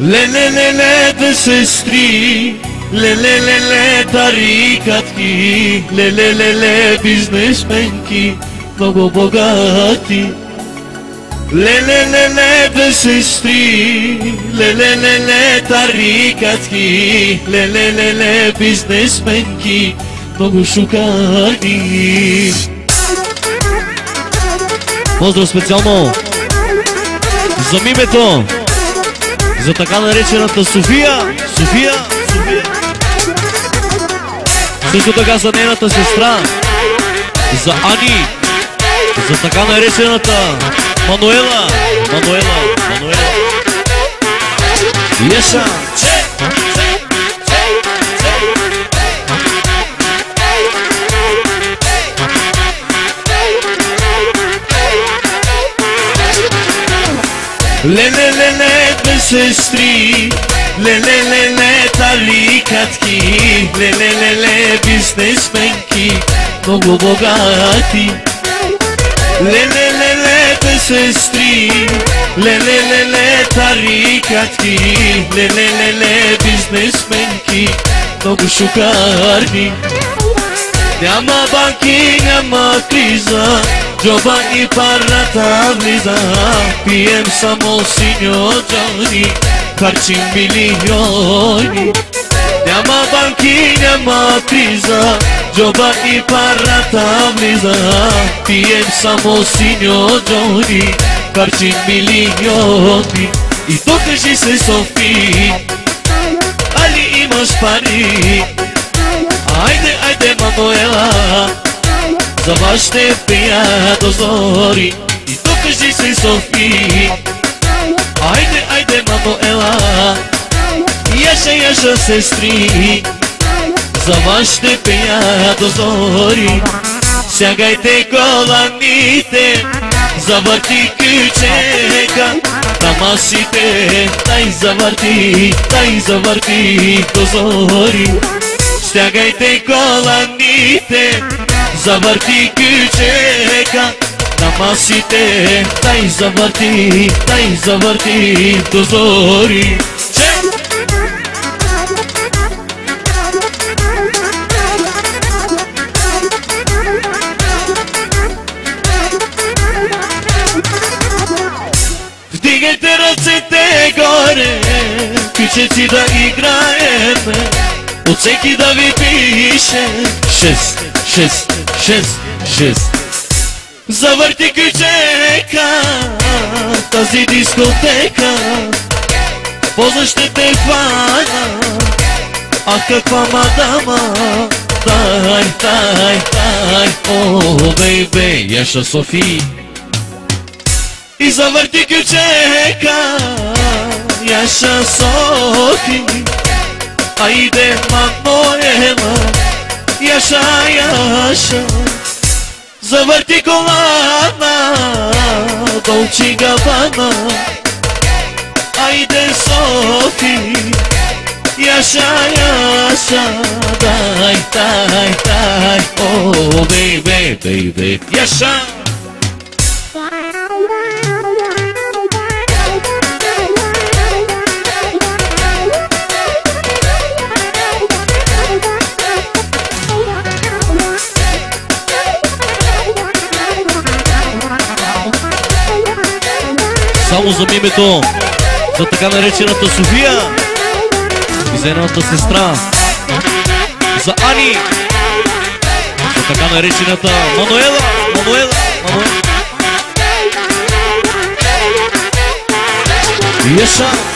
Ле-ле-ле-ле, две сестри, ле-ле-ле-ле, тарикатки, ле-ле-ле-ле, бизнесменки, много богати. Ле-ле-ле-ле, две сестри, ле-ле-ле-ле, тарикатки, ле-ле-ле-ле, бизнесменки, много шукани. Поздрав специално за мимето, за така наречената София. Също така за нейната сестра, за Ани, за така наречената Мануела. Еша! Ле-ле-ле-ле, две сестри, ле-ле-ле-ле, тарикатки, ле-ле-ле-ле, бизнесменки, много богати. Ле-ле-ле-ле, две сестри, ле-ле-ле-ле, тарикатки, ле-ле-ле-ле, бизнесменки, много шукарни. Няма банки, няма криза, джоба и парата влиза. Пием само синьо Джони, харчим милиони. Няма банки, няма криза, джоба и парата влиза. Пием само синьо Джони, харчим милиони. И то кажи се, Софи, али имаш пари? Айде, айде, Мануела, за вас ще пия до зори. И то кажи се, Софи, айде, айде, Мануела, яша, сестри, за вас ще пия до зори. Сягайте коланите, завърти ключека на масите, дай завърти до зори. Стягайте коланите, завърти ключека на масите, дай завърти до зори. Вдигайте ръцете горе, пичеци да играеме, от всеки да ви пише 6. Завърти ключека, тази дискотека, после ще те хвана. Ах, каква мадама, дай, о, бейбе, Яша Софи. И завърти ключека, Яша Софи. Айде, Мануела, Яша, завърти колана, Долче Габана. Айде, Софи, Яша, дай, о, бейбе, Яша. Само за мимето, за така наречената София и за едната сестра, за Ани, за така наречената Мануела. Еша!